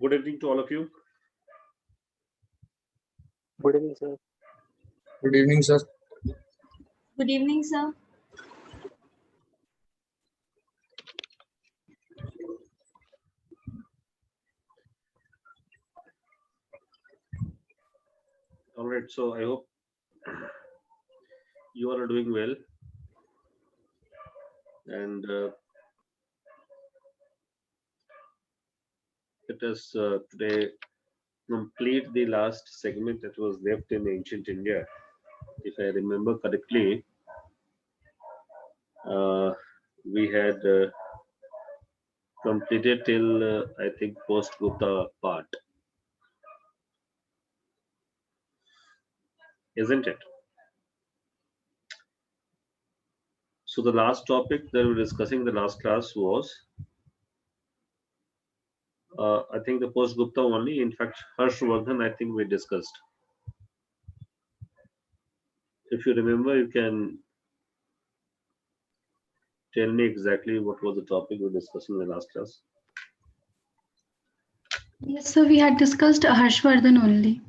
Good evening to all of you. Good evening, sir. Good evening, sir. Good evening, sir. All right, so I hope you all are doing well. And let us today complete the last segment that was left in ancient India. If I remember correctly, uh, we had completed till I think post Gupta part, isn't it? So the last topic that we were discussing in the last class was, I think the post Gupta only. In fact, Harshvardhan, I think we discussed. If you remember, you can tell me exactly what was the topic we were discussing in the last class. Yes, sir. We had discussed Harshvardhan only.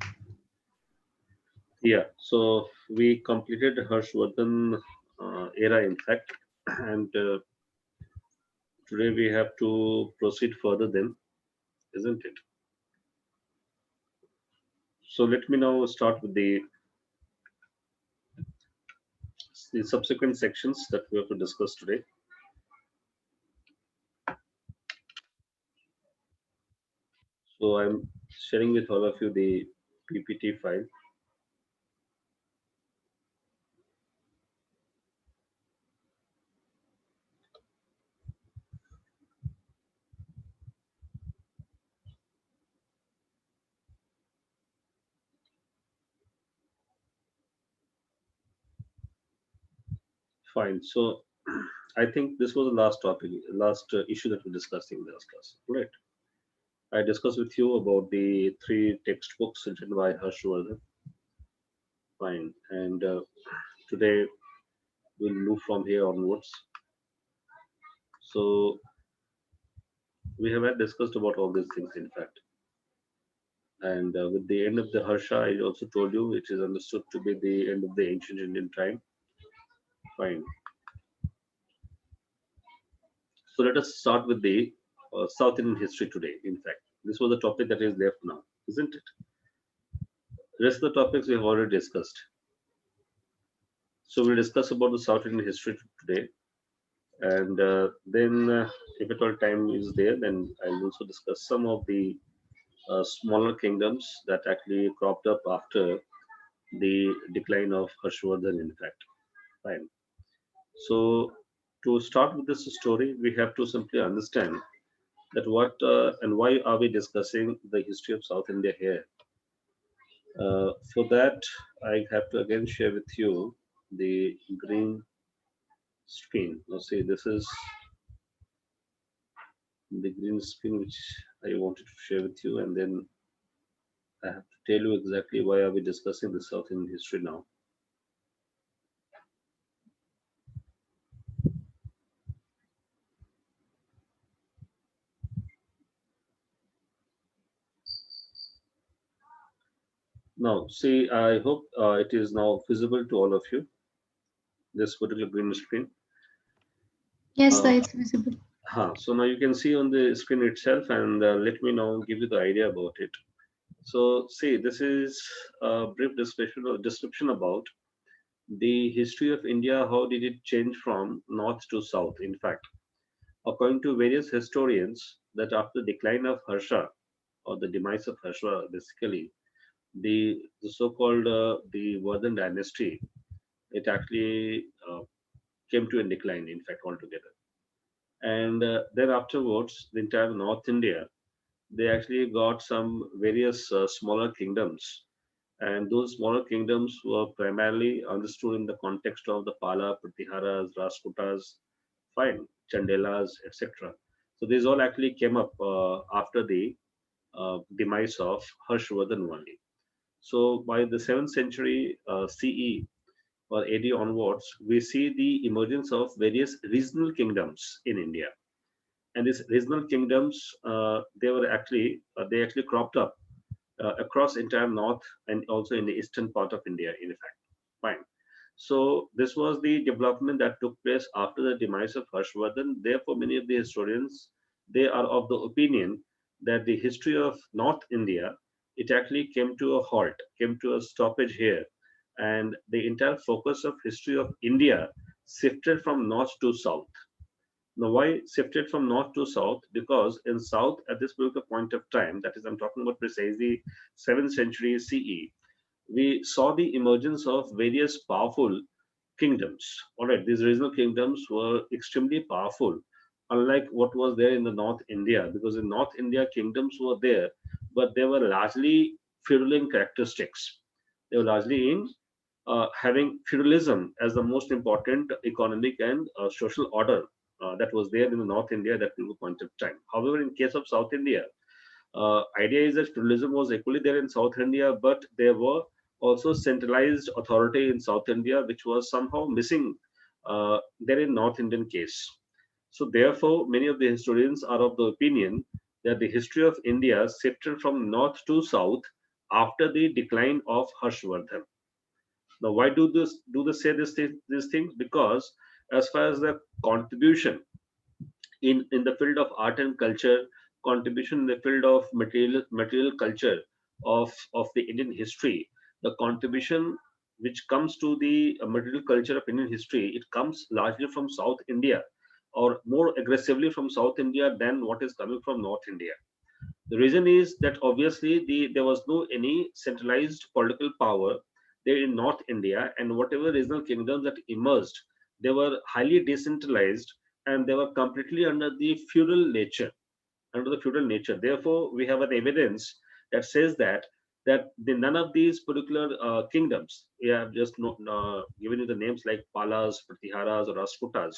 Yeah, so we completed Harshvardhan era, in fact, and today we have to proceed further then, isn't it? So let me now start with the subsequent sections that we have to discuss today. So I'm sharing with all of you the PPT file. Fine. So I think this was the last topic, last issue that we discussed in the last class. Right. I discussed with you about the three textbooks written by Harshvardhan. Fine. And today we'll move from here onwards. So we have had discussed about all these things, in fact. And with the end of the Harsha, I also told you it is understood to be the end of the ancient Indian time. Fine. So let us start with the South Indian history today. In fact, this was the topic that is left now, isn't it? The rest of the topics we have already discussed. So we'll discuss about the South Indian history today. And then, if at all time is there, then I'll also discuss some of the smaller kingdoms that actually cropped up after the decline of Harshvardhan, in fact. Fine. So, to start with this story, we have to simply understand that what and why are we discussing the history of South India here. For that, I have to again share with you the green screen. Now, see, this is the green screen which I wanted to share with you, and then I have to tell you exactly why are we discussing the South Indian history now. Now, see, I hope it is now visible to all of you, this particular green screen. Yes, sir. Uh, It's visible. so now you can see on the screen itself, and let me now give you the idea about it. So, see, this is a brief description about the history of India. How did it change from north to south? In fact, according to various historians, that after the decline of Harsha or the demise of Harsha, basically, the so-called the Vardhan dynasty, it actually came to a decline, in fact, altogether. And then afterwards, the entire North India, they actually got some various smaller kingdoms. And those smaller kingdoms were primarily understood in the context of the Pala, Pratiharas, Rashtrakutas, fine, Chandelas, etc. So these all actually came up after the demise of Harshvardhan only. So by the 7th century CE or AD onwards, we see the emergence of various regional kingdoms in India. And these regional kingdoms, they actually cropped up across entire north and also in the eastern part of India, in fact. Fine. So this was the development that took place after the demise of Harshvardhan. Therefore, many of the historians, they are of the opinion that the history of North India, it actually came to a halt, came to a stoppage here, and the entire focus of history of India shifted from north to south. Now, why shifted from north to south? Because in south, at this particular point of time, that is, I'm talking about precisely 7th century CE, we saw the emergence of various powerful kingdoms. All right, these regional kingdoms were extremely powerful, unlike what was there in the North India, because in North India, kingdoms were there, but they were largely feudal in characteristics. They were largely in having feudalism as the most important economic and social order that was there in the North India at that point of time. However, in case of South India, idea is that feudalism was equally there in South India, but there were also centralized authority in South India, which was somehow missing there in North Indian case. So therefore, many of the historians are of the opinion that the history of India shifted from north to south after the decline of Harshvardhan. Now, why do they say these things? Because as far as the contribution in the field of art and culture, contribution in the field of material culture of the Indian history, the contribution which comes to the material culture of Indian history, it comes largely from South India, or more aggressively from South India than what is coming from North India. The reason is that obviously there was no any centralized political power there in North India, and whatever regional kingdoms that emerged, they were highly decentralized and they were completely under the feudal nature, under the feudal nature. Therefore, we have an evidence that says that none of these particular kingdoms, we have just given you the names like Palas, Pratiharas, or Rashtrakutas.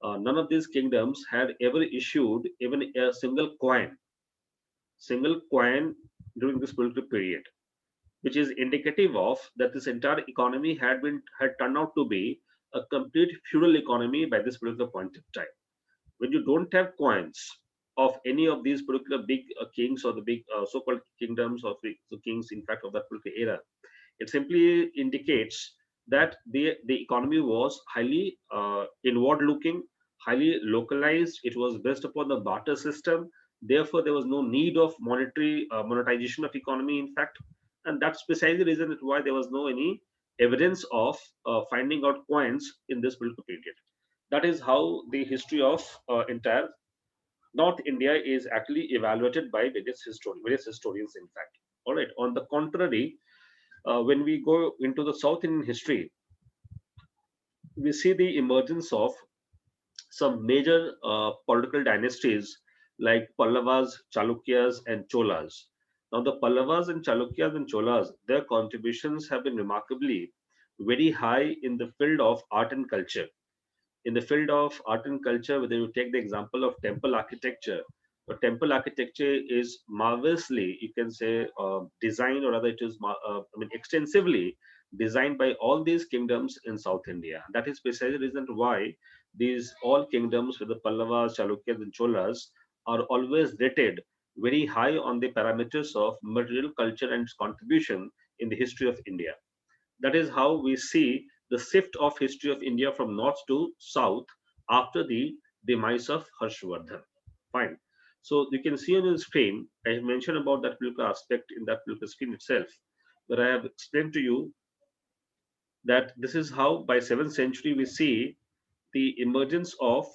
None of these kingdoms had ever issued even a single coin during this particular period, which is indicative of that this entire economy had turned out to be a complete feudal economy by this particular point of time. When you don't have coins of any of these particular big kings or the big so-called kingdoms of the kings, in fact, of that particular era, it simply indicates that the economy was highly inward looking, highly localized. It was based upon the barter system. Therefore, there was no need of monetary monetization of economy, in fact. And that's precisely the reason why there was no any evidence of finding out coins in this political period. That is how the history of entire North India is actually evaluated by various historians, in fact. All right. On the contrary, when we go into the South Indian history, we see the emergence of some major political dynasties like Pallavas, Chalukyas, and Cholas. Now, the Pallavas and Chalukyas and Cholas, their contributions have been remarkably very high in the field of art and culture. In the field of art and culture, whether you take the example of temple architecture, temple architecture is marvelously, you can say, designed, or rather, it is, extensively designed by all these kingdoms in South India. That is precisely the reason why these all kingdoms, with the Pallavas, Chalukyas, and Cholas, are always rated very high on the parameters of material culture and its contribution in the history of India. That is how we see the shift of history of India from north to south after the demise of Harshvardhan. Fine. So you can see on the screen, I have mentioned about that particular aspect in that particular screen itself, where I have explained to you that this is how by 7th century we see the emergence of,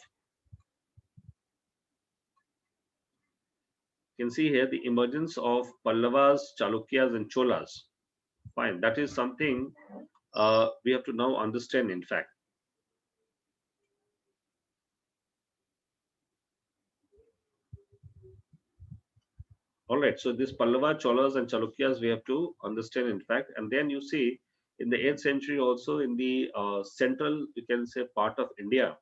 you can see here the emergence of Pallavas, Chalukyas, and Cholas. Fine. That is something we have to now understand, in fact. All right, so this Pallava, Cholas, and Chalukyas we have to understand, in fact. And then you see in the 8th century also in the central, you can say, part of India,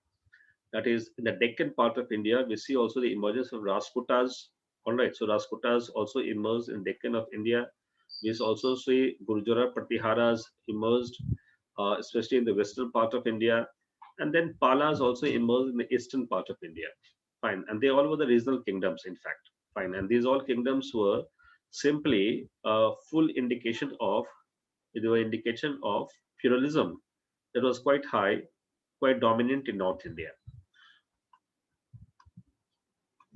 that is in the Deccan part of India, we see also the emergence of Rashtrakutas. All right, so Rashtrakutas also emerged in Deccan of India. We also see Gurjara Pratiharas emerged, especially in the western part of India. And then Palas also emerged in the eastern part of India. Fine. And they all were the regional kingdoms, in fact. Fine. And these all kingdoms were simply a full indication of, they were indication of feudalism that was quite high, quite dominant in North India.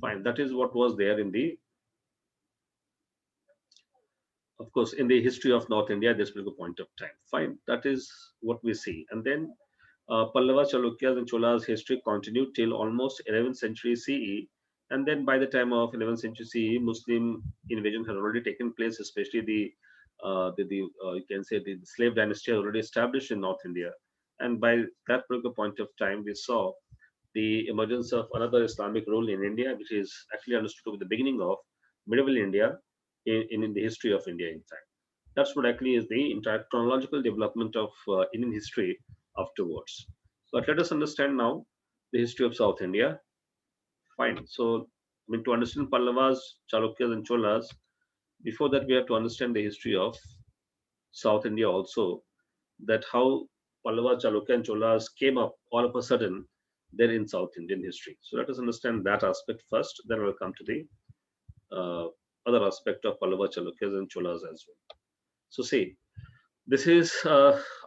Fine. That is what was there in the, of course, in the history of North India at this particular point of time. Fine. That is what we see. And then Pallava, Chalukyas, and Cholas history continued till almost 11th century CE. And then by the time of 11th century CE, Muslim invasion had already taken place, especially you can say the slave dynasty had already established in North India. And by that particular point of time, we saw the emergence of another Islamic rule in India, which is actually understood to be the beginning of medieval India in the history of India, in fact. That's what actually is the entire chronological development of Indian history afterwards. But let us understand now the history of South India. Fine. So, I mean, to understand Pallavas, Chalukyas, and Cholas, before that, we have to understand the history of South India also, that how Pallava, Chalukya, and Cholas came up all of a sudden there in South Indian history. So, let us understand that aspect first, then we'll come to the other aspect of Pallava, Chalukyas, and Cholas as well. So, see, this is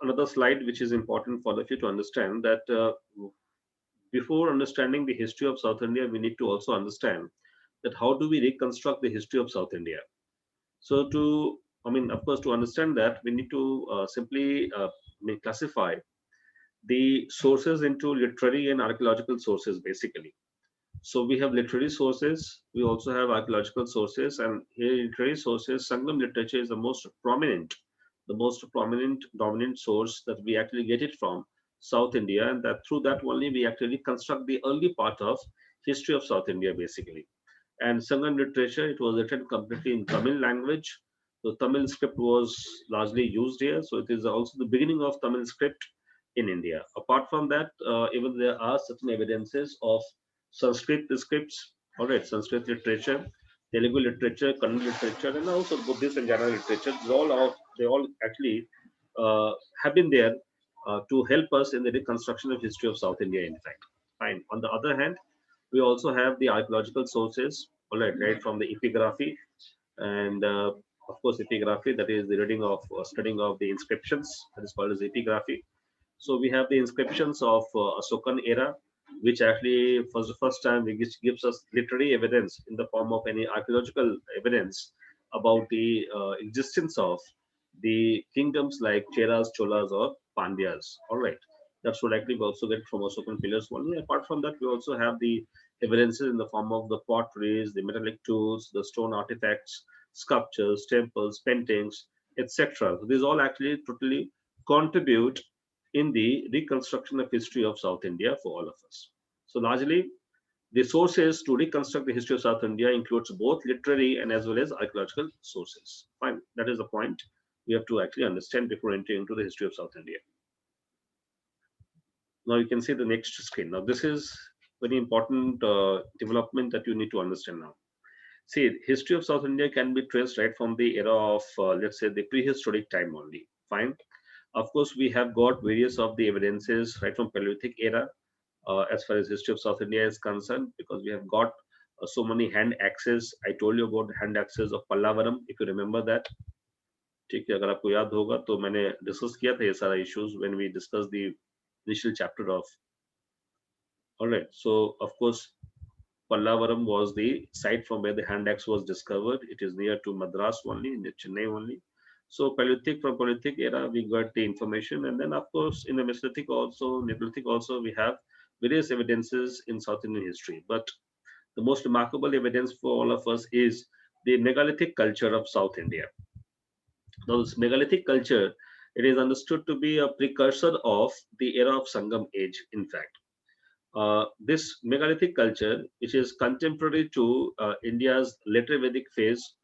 another slide which is important for you to understand that before understanding the history of South India, we need to also understand that how do we reconstruct the history of South India. So I mean, of course, to understand that, we need to simply classify the sources into literary and archaeological sources, basically. So we have literary sources, we also have archaeological sources, and here literary sources, Sangam literature is the most prominent, dominant source that we actually get it from South India, and that through that only we actually construct the early part of history of South India, basically. And Sangam literature, it was written completely in Tamil language. The Tamil script was largely used here, so it is also the beginning of Tamil script in India. Apart from that, even there are certain evidences of Sanskrit scripts, all right, Sanskrit literature, Telugu literature, Kannada literature, and also Buddhist and Jaina literature. They all actually have been there to help us in the reconstruction of history of South India. In fact, fine. On the other hand, we also have the archaeological sources, all right from the epigraphy, and of course, epigraphy, that is the reading of studying of the inscriptions, that is called as epigraphy. So we have the inscriptions of Asokan era, which actually for the first time which gives us literary evidence in the form of any archaeological evidence about the existence of the kingdoms like Cheras, Cholas, or Pandyas. All right, that's what actually we also get from Asokan pillars only. Apart from that, we also have the evidences in the form of the potteries, the metallic tools, the stone artifacts, sculptures, temples, paintings, etc. So these all actually totally contribute in the reconstruction of history of South India for all of us. So largely, the sources to reconstruct the history of South India includes both literary and as well as archaeological sources. Fine, that is the point we have to actually understand before entering into the history of South India. Now you can see the next screen. Now this is very important development that you need to understand now. See, history of South India can be traced right from the era of, let's say, the prehistoric time only. Fine. Of course, we have got various of the evidences right from Paleolithic era as far as history of South India is concerned, because we have got so many hand axes. I told you about the hand axes of Pallavaram, if you remember that. ठीक है, अगर आपको याद होगा तो मैंने discuss किया था ये सारा issues when we discussed the initial chapter of. All right, so of course, Pallavaram was the site from where the hand axe was discovered. It is near to Madras only, in Chennai only. So from Paleolithic era, we got the information, and then of course in the Mesolithic also, Neolithic also, we have various evidences in South Indian history. But the most remarkable evidence for all of us is the megalithic culture of South India. Now, this megalithic culture, it is understood to be a precursor of the era of Sangam age, in fact. This megalithic culture, which is contemporary to India's later Vedic phase,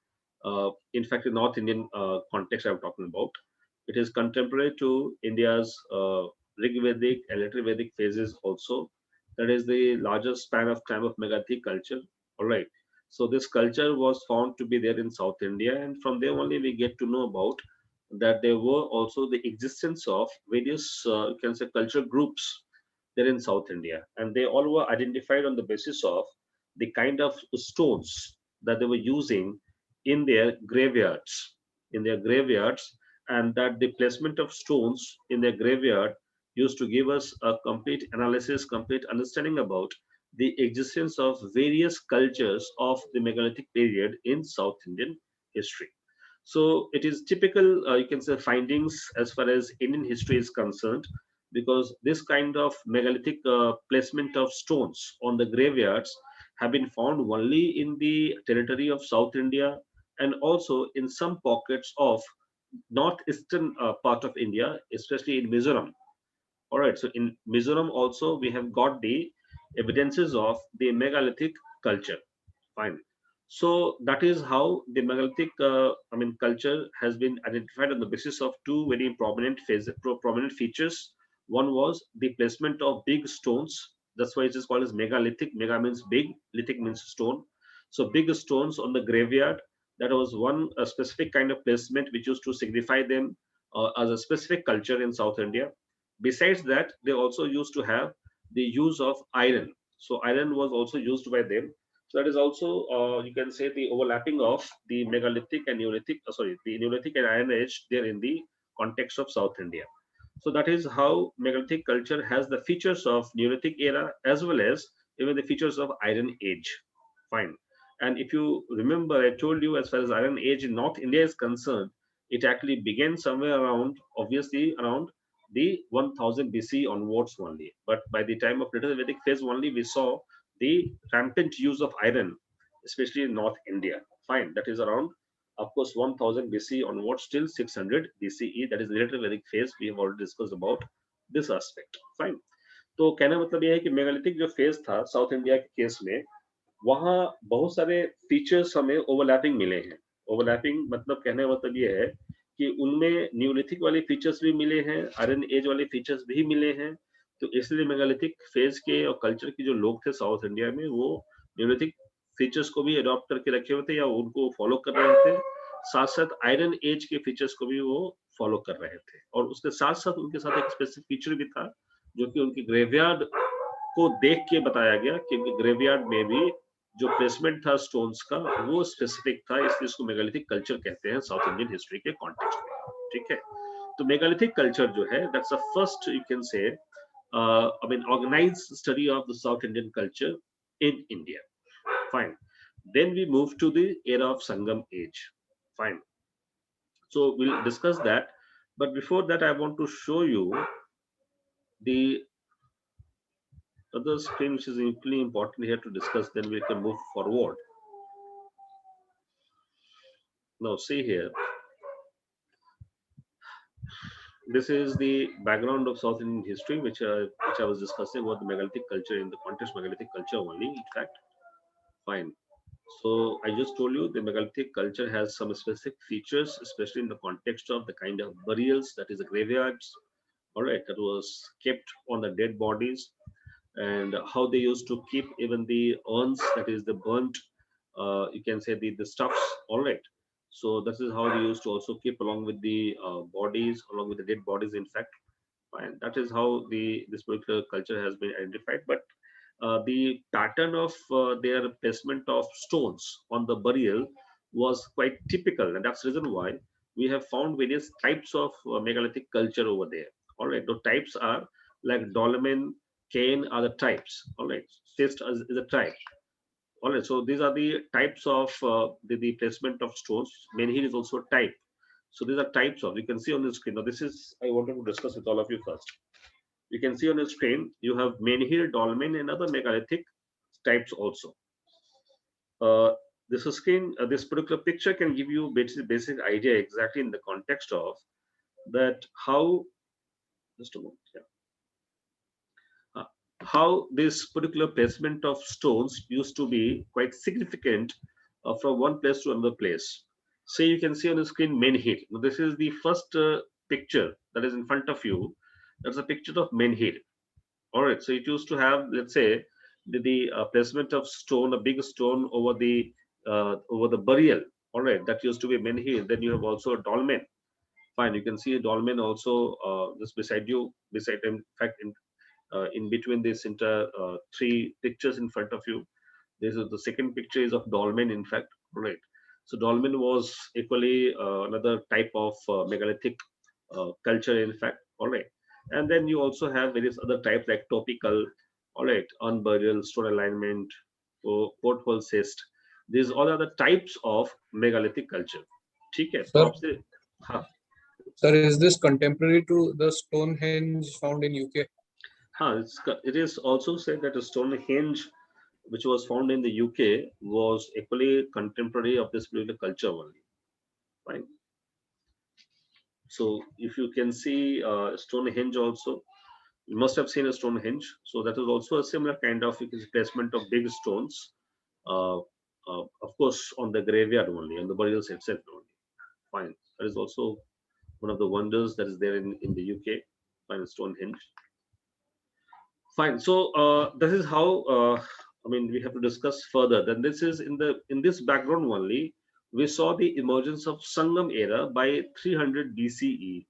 in fact, in North Indian context I'm talking about, it is contemporary to India's Rig Vedic and later Vedic phases also. That is the largest span of time of megalithic culture. All right. So this culture was found to be there in South India, and from there only we get to know about that there were also the existence of various, you can say, culture groups there in South India, and they all were identified on the basis of the kind of stones that they were using in their graveyards, in their graveyards, and that the placement of stones in their graveyard used to give us a complete analysis, complete understanding about the existence of various cultures of the megalithic period in South Indian history. So it is typical, you can say, findings as far as Indian history is concerned, because this kind of megalithic placement of stones on the graveyards have been found only in the territory of South India, and also in some pockets of northeastern part of India, especially in Mizoram. All right, so in Mizoram also we have got the evidences of the megalithic culture. Fine. So that is how the megalithic, culture has been identified on the basis of two very prominent features. One was the placement of big stones. That's why it is called as megalithic. Mega means big, lithic means stone. So big stones on the graveyard. That was one specific kind of placement which used to signify them as a specific culture in South India. Besides that, they also used to have the use of iron. So iron was also used by them. So that is also, you can say, the overlapping of the megalithic and Neolithic, the Neolithic and Iron Age there in the context of South India. So that is how megalithic culture has the features of Neolithic era as well as even the features of Iron Age. Fine. And if you remember, I told you as far as Iron Age in North India is concerned, it actually began somewhere around, obviously, around the 1000 BC onwards only. But by the time of Later Vedic phase only, we saw the rampant use of iron, especially in North India. Fine, that is around, of course, 1000 BC onwards till 600 BCE. That is Later Vedic phase. We have already discussed about this aspect. Fine. तो कहने का मतलब ये है कि megalithic जो phase था south India के केस में, वहाँ बहुत सारे फीचर्स हमें ओवरलैपिंग मिले हैं. ओवरलैपिंग मतलब कहने का मतलब ये है कि उनमें न्यूलिथिक वाले फीचर्स भी मिले हैं, आयरन एज वाले फीचर्स भी मिले हैं. तो इसलिए मेगालिथिक फेज के और कल्चर के जो लोग थे साउथ इंडिया में, वो न्यूलिथिक फीचर्स को भी अडॉप्ट करके रखे हुए थे या उनको फॉलो कर रहे थे. साथ साथ आयरन एज के फीचर्स को भी वो फॉलो कर रहे थे, और उसके साथ साथ उनके साथ एक स्पेसिफिक फीचर भी था जो कि उनकी ग्रेवयार्ड को देख के बताया गया कि ग्रेवयार्ड में भी जो प्लेसमेंट था स्टोन्स का वो स्पेसिफिक था, इसलिए इसको मेगालिथिक कल्चर कहते हैं साउथ इंडियन हिस्ट्री के कॉन्टेक्स्ट में. ठीक है, तो मेगालिथिक कल्चर जो है, that's the first, you can say, organized study of the South Indian culture in India. Fine. Then we move to the era of Sangam age. Fine. So we'll discuss that, but before that I want to show you the other screen which is equally important here to discuss, then we can move forward. Now see here, this is the background of South Indian history which I was discussing about the megalithic culture in the context of megalithic culture only, in fact. Fine. So I just told you the megalithic culture has some specific features, especially in the context of the kind of burials, that is the graveyards, all right, that was kept on the dead bodies, and how they used to keep even the urns, that is the burnt, you can say the stuffs, all right. So this is how they used to also keep along with the bodies, along with the dead bodies, in fact. And that is how this particular culture has been identified. But the pattern of their placement of stones on the burial was quite typical, and that's the reason why we have found various types of megalithic culture over there. All right, the types are like dolmen, Cain are the types. All right, Sist is a type. All right, so these are the types of the placement of stones. Menhir is also a type. So these are types of. You can see on the screen. Now this is I wanted to discuss with all of you first. You can see on the screen you have menhir, dolmen, and other megalithic types also. This screen, this particular picture can give you basic idea exactly in the context of that how. Just a moment. Yeah. How this particular placement of stones used to be quite significant from one place to another place. So you can see on the screen menhir. Now this is the first picture that is in front of you. That's a picture of menhir. All right. So it used to have, let's say, the placement of stone, a big stone over the burial. All right. That used to be menhir. Then you have also a dolmen. Fine. You can see a dolmen also just beside you, beside, in fact, in between these three pictures in front of you. This is the second picture is of dolmen, in fact. All right. So dolmen was equally another type of megalithic culture, in fact. All right. And then you also have various other types like topical, all right, unburial, stone alignment, porthole cyst. These all are the types of megalithic culture. ठीक है, तो Sir, आपसे हाँ sir, is this contemporary to the Stonehenge found in UK? हाँ it is also said that Stonehenge, which was found in the UK, was equally contemporary of this particular culture only. Fine. So if you can see Stonehenge also, you must have seen a Stonehenge. So that is also a similar kind of placement of big stones, of course, on the graveyard only, on the burials itself only. Fine. That is also one of the wonders that is there in the UK. Fine, Stonehenge. Fine. So this is how I mean we have to discuss further. Then this is in this background only we saw the emergence of Sangam era by 300 BCE.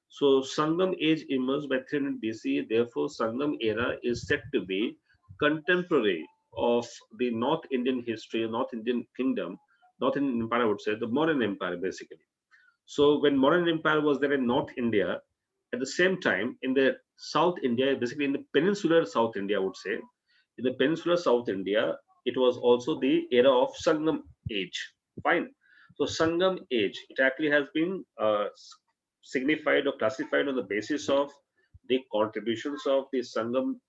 So Sangam age emerged by 300 BCE. Therefore, Sangam era is said to be contemporary of the North Indian history, North Indian kingdom, North Indian empire. I would say the modern empire basically. So when modern empire was there in North India, at the same time in the South India, basically in the peninsular South India, I would say, in the peninsular South India, it was also the era of Sangam age. Fine. So Sangam age, it actually has been signified or classified on the basis of the contributions of the Sangam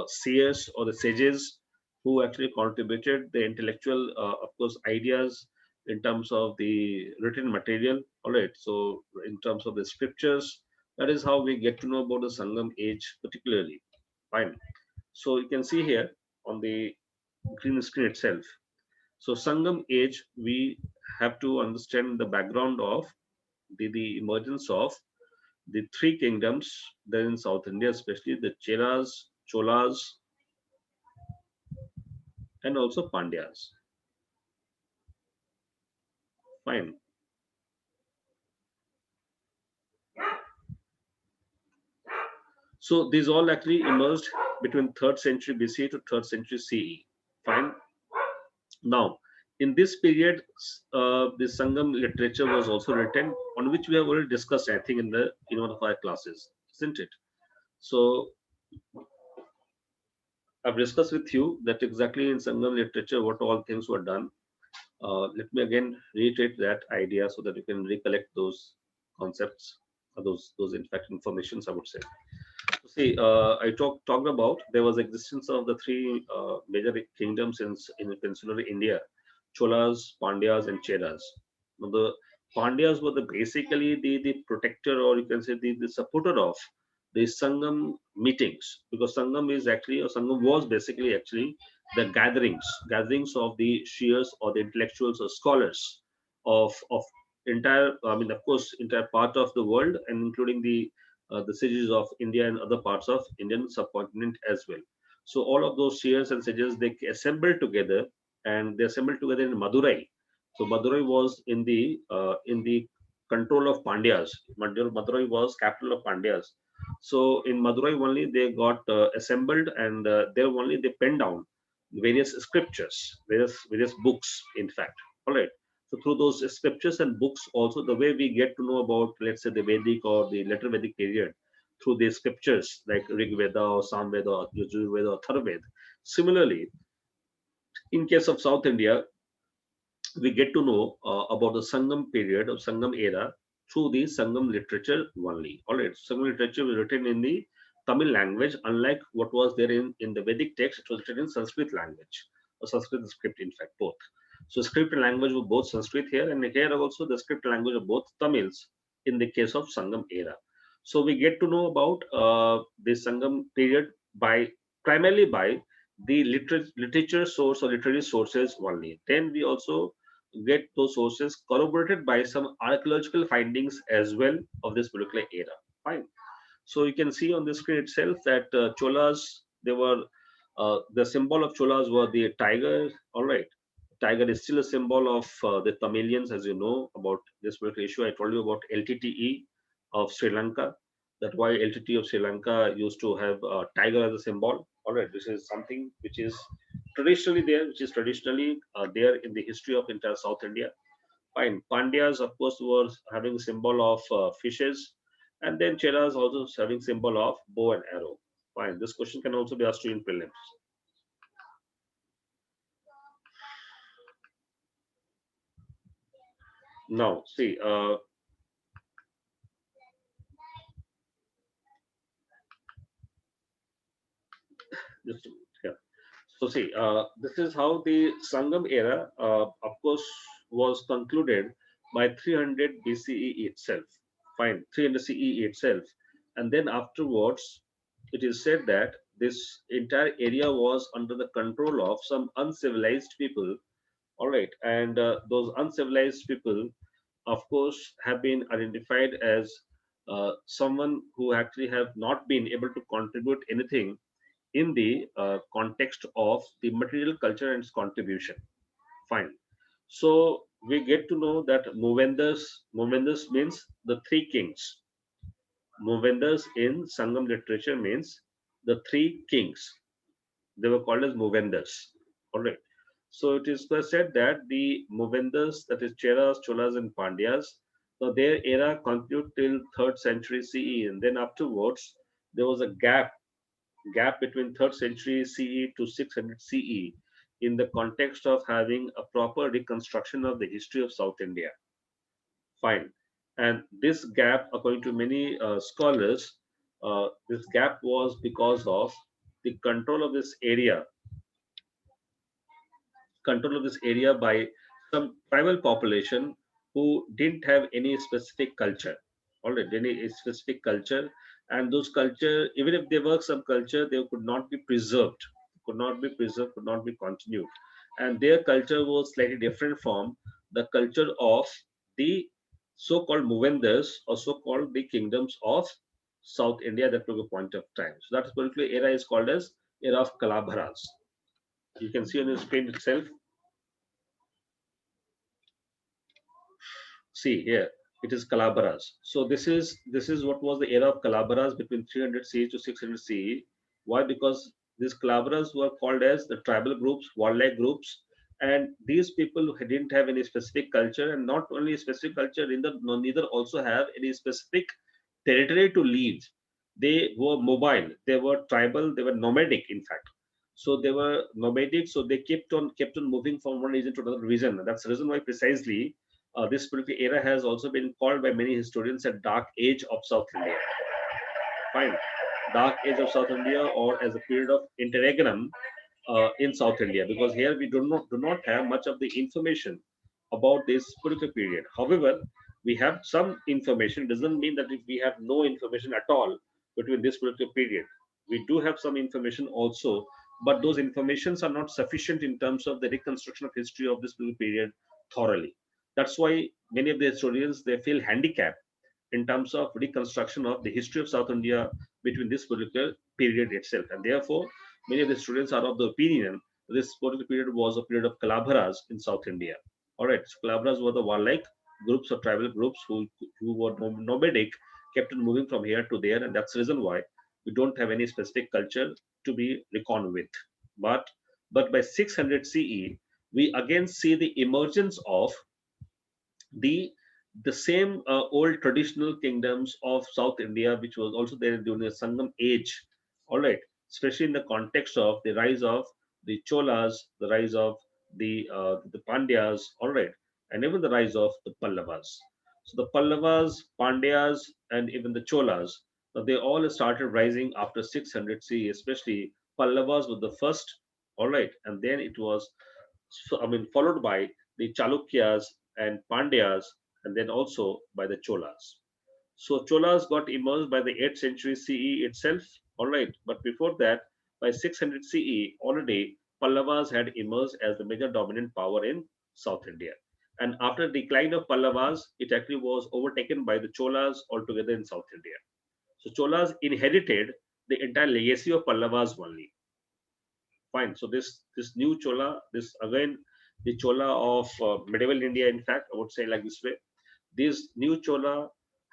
seers or the sages who actually contributed the intellectual, of course, ideas in terms of the written material. All right. So in terms of the scriptures, that is how we get to know about the Sangam age particularly. Fine. So you can see here on the green screen itself. So Sangam age, we have to understand the background of the emergence of the three kingdoms there in South India, especially the Cheras, Cholas, and also Pandyas. Fine. So these all actually emerged between 3rd century BC to 3rd century CE. Fine. Now, in this period, the Sangam literature was also written, on which we have already discussed, I think, in one of our classes, isn't it? So I've discussed with you that exactly in Sangam literature what all things were done. Let me again reiterate that idea so that you can recollect those concepts, those in fact informations, I would say. See, I talked about there was existence of the three major kingdoms in peninsular India: Cholas, Pandyas, and Cheras. Now, the Pandyas were the basically the protector, or you can say the supporter of the Sangam meetings, because Sangam is actually, or Sangam was basically actually the gatherings of the shears or the intellectuals or scholars of entire, I mean, of course, entire part of the world, and including the sages of India and other parts of Indian subcontinent as well. So all of those seers and sages, they assembled together, and they assembled together in Madurai. So Madurai was in the control of Pandyas. Madurai was capital of Pandyas. So in Madurai only they got assembled, and there only they penned down various scriptures, various books, in fact. All right. So through those scriptures and books, also the way we get to know about, let's say, the Vedic or the later Vedic period, through the scriptures like Rig Veda or Samveda or Yajurveda or Tharved. Similarly, in case of South India, we get to know about the Sangam period or Sangam era through the Sangam literature only. All right, Sangam literature was written in the Tamil language, unlike what was there in the Vedic text. It was written in Sanskrit language, or Sanskrit script, in fact, both. So script and language were both Sanskrit here, and here also the script language of both Tamils in the case of Sangam era. So we get to know about the Sangam period by primarily by the literature source or literary sources only. Then we also get those sources corroborated by some archaeological findings as well of this particular era. Fine. So you can see on the screen itself that Cholas, they were the symbol of Cholas were the tiger. All right, tiger is still a symbol of the Tamilians, as you know about this particular issue. I told you about LTTE of Sri Lanka. That why LTTE of Sri Lanka used to have a tiger as a symbol. All right, this is something which is traditionally there, which is traditionally there in the history of entire South India. Fine. Pandyas, of course, was having symbol of fishes, and then Cheras also having symbol of bow and arrow. Fine. This question can also be asked to you in prelims. Now, see, just yeah. So see, this is how the Sangam era, of course, was concluded by 300 BCE itself. Fine, 300 CE itself, and then afterwards, it is said that this entire area was under the control of some uncivilized people. All right, and those uncivilized people, of course, have been identified as someone who actually have not been able to contribute anything in the context of the material culture and its contribution. Fine. So we get to know that Movendas means the three kings. Movendas in Sangam literature means the three kings. They were called as Movendas. All right. So it is said that the Movendas, that is Cheras, Cholas, and Pandyas, so their era continued till 3rd century CE, and then afterwards there was a gap between 3rd century CE to 600 CE in the context of having a proper reconstruction of the history of South India. Fine. And this gap, according to many scholars, this gap was because of the control of this area by some tribal population who didn't have any specific culture. All right, any specific culture, and those culture, even if they were some culture, they could not be preserved, could not be continued, and their culture was slightly different from the culture of the so-called Movendas, or so-called the kingdoms of South India that took a point of time. So that particular era is called as era of Kalabharas. You can see on the screen itself. See here, it is Kalabharas. So this is what was the era of Kalabharas between 300 CE to 600 CE. Why? Because these Kalabharas were called as the tribal groups, warlike groups, and these people who didn't have any specific culture, and not only specific culture, neither also have any specific territory to live. They were mobile, they were tribal, they were nomadic, in fact. So they were nomadic, so they kept on moving from one region to another region. That's the reason why precisely this particular era has also been called by many historians a dark age of South India. Fine, dark age of South India, or as a period of interregnum in South India, because here we do not have much of the information about this particular period. However, we have some information. Doesn't mean that if we have no information at all between this particular period. We do have some information also, but those informations are not sufficient in terms of the reconstruction of history of this particular period thoroughly. That's why many of the historians, they feel handicapped in terms of reconstruction of the history of South India between this particular period itself. And therefore, many of the students are of the opinion this particular period was a period of Kalabharas in South India. All right, so Kalabharas were the warlike groups or tribal groups who were nomadic, kept on moving from here to there, and that's the reason why we don't have any specific culture to be reckoned with. But by 600 CE, we again see the emergence of the the same old traditional kingdoms of South India, which was also there during the Sangam age. All right, especially in the context of the rise of the Cholas, the rise of the Pandyas. All right, and even the rise of the Pallavas. So the Pallavas, Pandyas, and even the Cholas, they all started rising after 600 CE. Especially Pallavas was the first. All right, and then it was, followed by the Chalukyas and Pandyas, and then also by the Cholas. So Cholas got emerged by the 8th century CE itself, all right. But before that, by 600 CE, already Pallavas had emerged as the major dominant power in South India. And after the decline of Pallavas, it actually was overtaken by the Cholas altogether in South India. So Cholas inherited the entire legacy of Pallavas only. Fine. So this new Chola, this again the Chola of medieval India. In fact, I would say like this way: this new Chola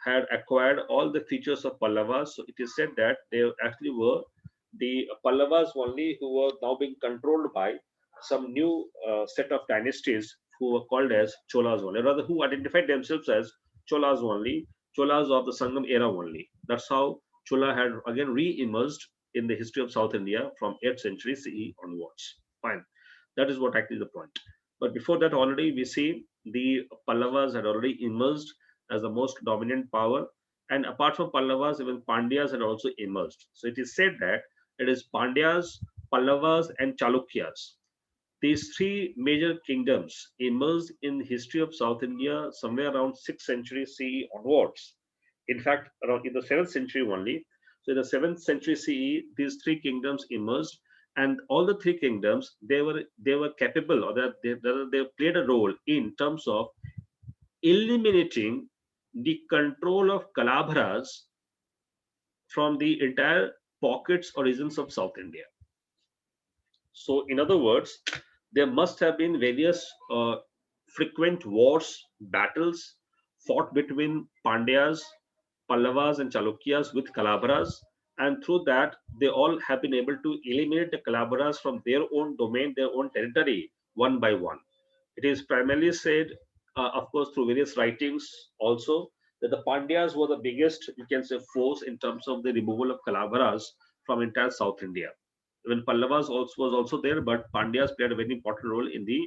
had acquired all the features of Pallavas. So it is said that they actually were the Pallavas only who were now being controlled by some new set of dynasties who were called as Cholas only, rather who identified themselves as Cholas only, Cholas of the Sangam era only. That's how Chola had again re-emerged in the history of South India from 8th century CE onwards. Fine. That is what actually the point. But before that, already we see the Pallavas had already emerged as the most dominant power. And apart from Pallavas, even Pandyas had also emerged. So it is said that it is Pandyas, Pallavas, and Chalukyas. These three major kingdoms emerged in the history of South India somewhere around 6th century CE onwards. In fact, around in the 7th century only. So in the 7th century CE, these three kingdoms emerged, and all the three kingdoms they were capable, or that they played a role in terms of eliminating the control of Kalabharas from the entire pockets or regions of South India. So, in other words, there must have been various frequent wars, battles fought between Pandyas, Pallavas, and Chalukyas with Kalabharas, and through that, they all have been able to eliminate the Kalabharas from their own domain, their own territory, one by one. It is primarily said, of course, through various writings also, that the Pandyas were the biggest, you can say, force in terms of the removal of Kalabharas from entire South India. Even Pallavas also was also there, but Pandyas played a very important role in the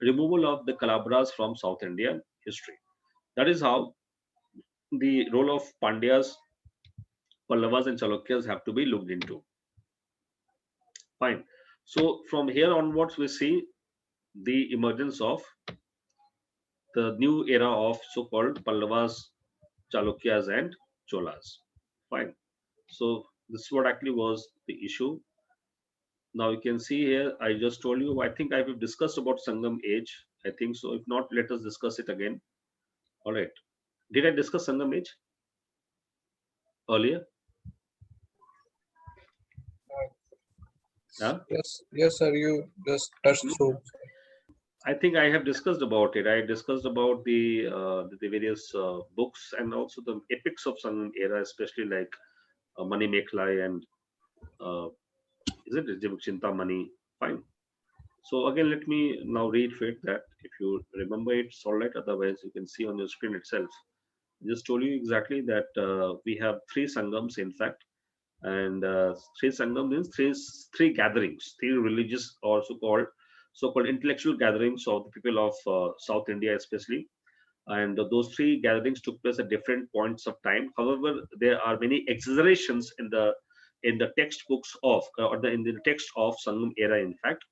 removal of the Kalabharas from South Indian history. That is how the role of Pandyas, Pallavas, and Chalukyas have to be looked into. Fine. So from here onwards, we see the emergence of the new era of so-called Pallavas, Chalukyas, and Cholas. Fine. So this is what actually was the issue. Now you can see here, I just told you, I think I have discussed about Sangam age. I think so. If not, let us discuss it again. All right. Did I discuss Sangam age earlier? Yeah? Yes, sir. You just touched through. I think I have discussed about it. I discussed about the various books and also the epics of Sangam era, especially like Mani Mekhlai and is it Chintamani? Fine. So again, let me now reiterate that if you remember it, it's all right. Otherwise, you can see on your screen itself. Just told you exactly that we have three sangams, in fact, and three sangam means three gatherings, three religious or so-called intellectual gatherings of the people of South India, especially. And those three gatherings took place at different points of time. However, there are many exaggerations in the textbooks of in the text of Sangam era, in fact.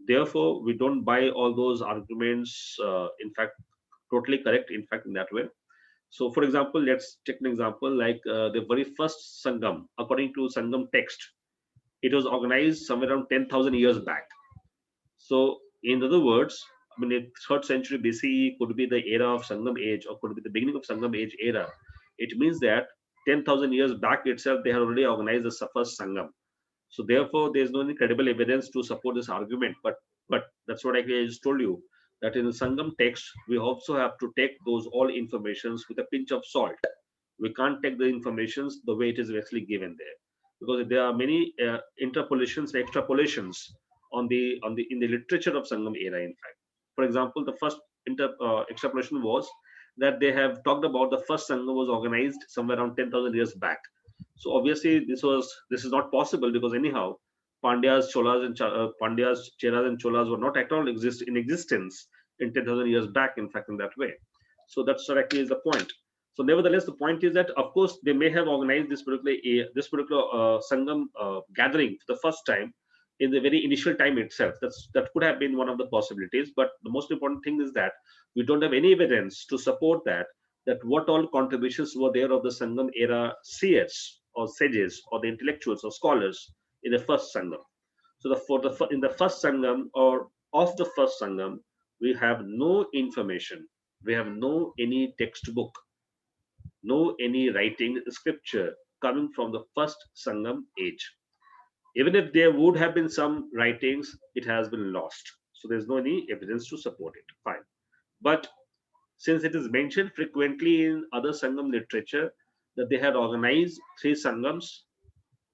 Therefore, we don't buy all those arguments, in fact, totally correct, in fact, in that way. So, for example, let's take an example like the very first Sangam, according to Sangam text, it was organized somewhere around 10,000 years back. So, in other words, I mean, the 3rd century BCE could be the era of Sangam age or could be the beginning of Sangam age era. It means that 10,000 years back itself, they had already organized the first Sangam. So therefore, there is no any credible evidence to support this argument. But that's what I just told you, that in the Sangam text, we also have to take those all informations with a pinch of salt. We can't take the informations the way it is actually given there, because there are many interpolations, extrapolations on the in the literature of Sangam era. In fact, for example, the first extrapolation was that they have talked about the first Sangam was organized somewhere around 10,000 years back. So obviously this is not possible, because anyhow Pandyas, Cholas, and Pandyas, Cheras, and Cholas were not at all in existence in 10,000 years back. In fact, in that way. So that's actually is the point. So nevertheless, the point is that of course they may have organized this particular Sangam gathering for the first time in the very initial time itself. That could have been one of the possibilities. But the most important thing is that we don't have any evidence to support that what all contributions were there of the Sangam era seers or sages or the intellectuals or scholars in the first Sangam. So in the first Sangam or of the first Sangam, we have no information. We have no any textbook, no any writing scripture coming from the first Sangam age. Even if there would have been some writings, it has been lost. So there's no any evidence to support it. Fine. But since it is mentioned frequently in other Sangam literature that they had organized three Sangams,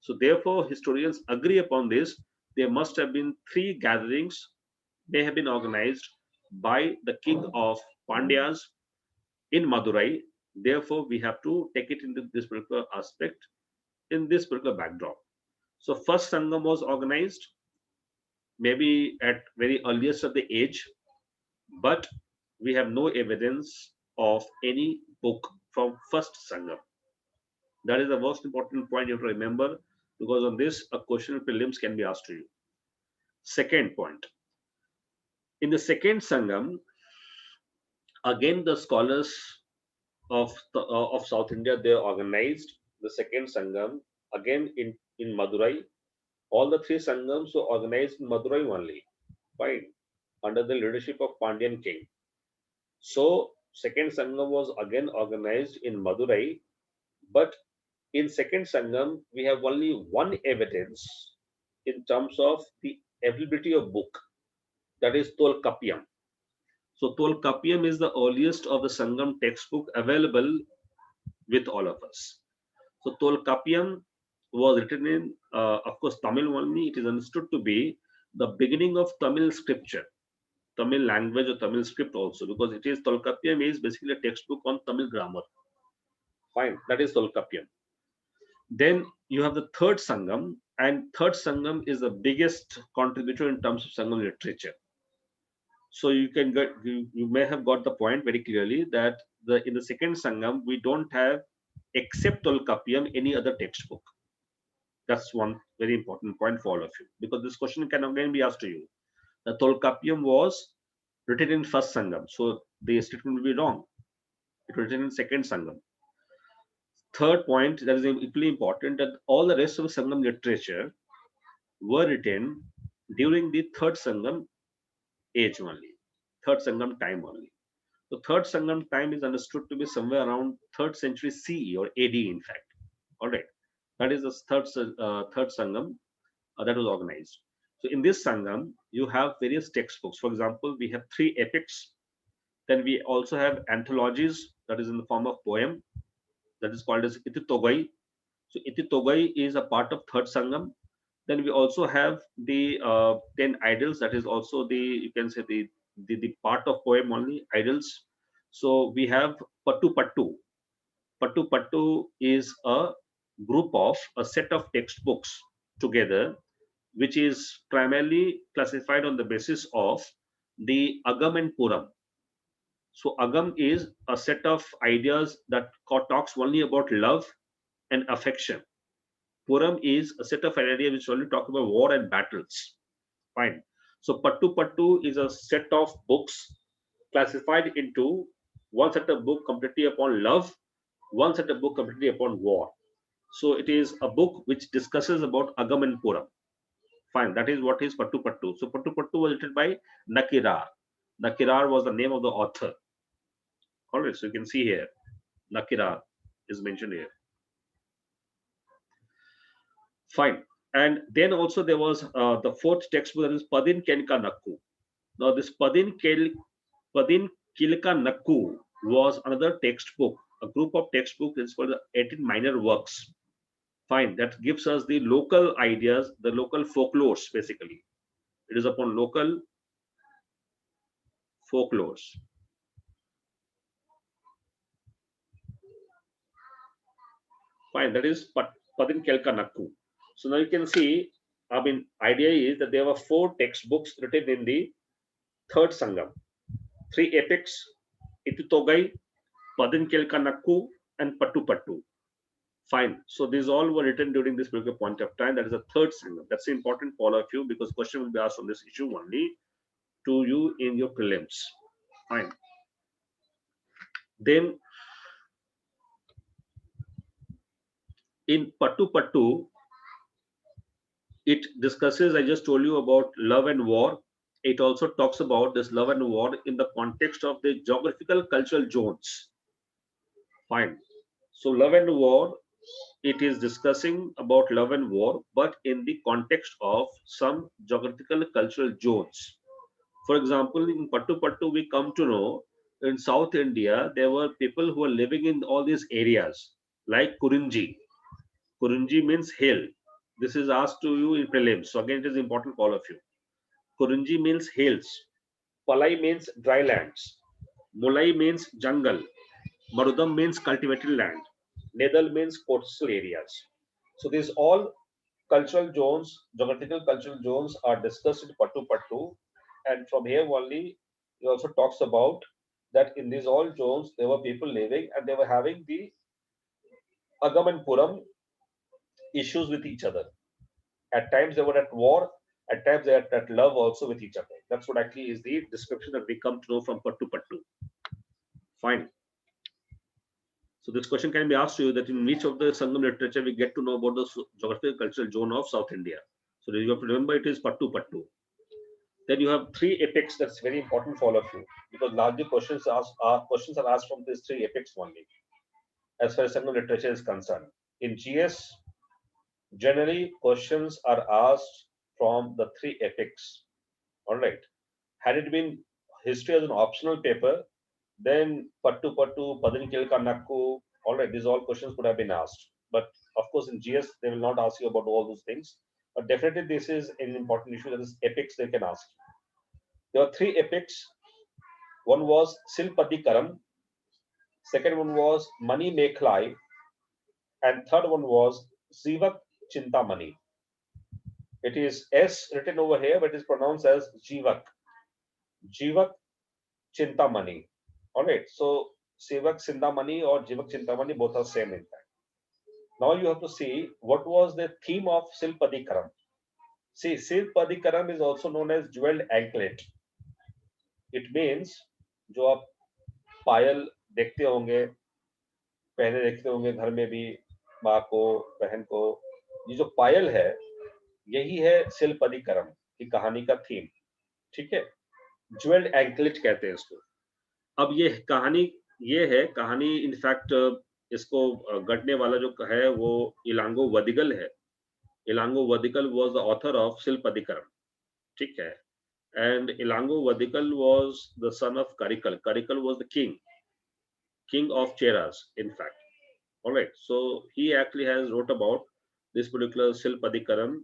so therefore historians agree upon this. There must have been three gatherings may have been organized by the king of Pandyas in Madurai. Therefore, we have to take it into this particular aspect in this particular backdrop. So first Sangam was organized maybe at very earliest of the age, but we have no evidence of any book from first Sangam. That is the most important point you have to remember, because on this a question of prelims can be asked to you. Second point, in the second Sangam, again the scholars of South India, they organized the second Sangam again in Madurai. All the three Sangams were organized in Madurai only, fine, under the leadership of Pandyan king. So second Sangam was again organized in Madurai, but in second Sangam we have only one evidence in terms of the availability of book, that is Tolkappiyam. So Tolkappiyam is the earliest of the Sangam textbook available with all of us. So Tolkappiyam was written in, of course, Tamil only. It is understood to be the beginning of Tamil scripture, Tamil language or Tamil script also, because it is Tolkappiyam is basically a textbook on Tamil grammar. Fine, that is Tolkappiyam. Then you have the third Sangam, and third Sangam is the biggest contributor in terms of Sangam literature. So you can get, you may have got the point very clearly that in the second Sangam we don't have, except Tolkappiyam, any other textbook. That's one very important point for all of you, because this question can again be asked to you. The Tolkappiyam was written in first Sangam, so the statement will be wrong. It was written in second Sangam. Third point that is equally important, that all the rest of the Sangam literature were written during the third Sangam age only, third Sangam time only. The third Sangam time is understood to be somewhere around 3rd century CE or AD, in fact. All right, that is the third Sangam that was organized. So in this Sangam, you have various textbooks. For example, we have 3 epics. Then we also have anthologies, that is in the form of poem, that is called as Ititogai. So Ititogai is a part of third Sangam. Then we also have the 10 idols, that is also the, you can say the part of poem only, idols. So we have Pattu Pattu. Pattu Pattu is a group of a set of textbooks together, which is primarily classified on the basis of the Agam and Puram. So Agam is a set of ideas that talks only about love and affection. Puram is a set of ideas which only talk about war and battles. Fine. So Pattu Pattu is a set of books classified into one set of book completely upon love, one set of book completely upon war. So it is a book which discusses about Agam and Puram. Fine, that is what is Pattu Pattu. So Pattu Pattu was written by Nakirar. Nakirar was the name of the author. All right, so you can see here, Nakirar is mentioned here. Fine. And then also there was the 4th textbook, that is Padin Kenka Nakku. Now this Padin Kilka Nakku was another textbook, a group of textbooks is called the 18 minor works. Fine, that gives us the local ideas, the local folklores basically. It is upon local folklores. Fine, that is Padin Kelka Nakku. So now you can see, I mean, idea is that there were 4 textbooks written in the third Sangam. 3 epics, Ititogai, Padin Kelka Nakku, and Pattu Pattu. Fine. So these all were written during this particular point of time. That is the third Sangam. That's important for all of you, because question will be asked on this issue only to you in your prelims. Fine. Then in Pattu Pattu, it discusses, I just told you about love and war. It also talks about this love and war in the context of the geographical cultural zones. Fine. So love and war, it is discussing about love and war, but in the context of some geographical cultural zones. For example, in Pattu Pattu, we come to know in South India, there were people who were living in all these areas, like Kurinji. Kurinji means hill. This is asked to you in prelims. So again, it is important for all of you. Kurunji means hills. Palai means dry lands. Mulai means jungle. Marudam means cultivated land. Nedal means coastal areas. So these all cultural zones, geographical cultural zones are discussed in Pattu Pattu. And from here only, he also talks about that in these all zones, there were people living and they were having the Agam and Puram issues with each other. At times they were at war, at times they are at love also with each other. That's what actually is the description that we come to know from Pattu Pattu. Fine. So this question can be asked to you that in which of the Sangam literature we get to know about the geographical cultural zone of South India. So you have to remember it is Pattu Pattu. Then you have three epics that's very important for all of you because largely questions are asked from these three epics only as far as Sangam literature is concerned. In GS, generally questions are asked from the three epics. All right. Had it been history as an optional paper, then Pattu Pattu, Padanikilka Nakku, all right, these all questions could have been asked. But of course, in GS, they will not ask you about all those things. But definitely, this is an important issue that is epics they can ask. There were three epics. One was Silpati Karam, second one was Mani Mekhlai, and third one was Zivak Chintamani. It is S written over here, but it is pronounced as Jivak. Jivak Chintamani. All right. So Sivak Chintamani or Jivak Chintamani both are same in fact. Now you have to see what was the theme of Silpadikaram. See, Silpadikaram is also known as jeweled anklet. It means जो आप पायल देखते होंगे पहने देखते होंगे घर में भी माँ को बहन को ये जो पायल है यही है सिलपदिकरम की कहानी का थीम ठीक है ज्वेल्ड एंकलेट कहते हैं इसको अब ये कहानी ये है कहानी इनफैक्ट इसको गढ़ने वाला जो है वो इलांगो वदिगल है Elango वदिगल was the author of सिलपदिकरम ठीक है and Ilango Vadikal was the son of Karikal. Karikal was the king of Cheras, in fact. All right, so he actually has wrote about this particular Silpadikaram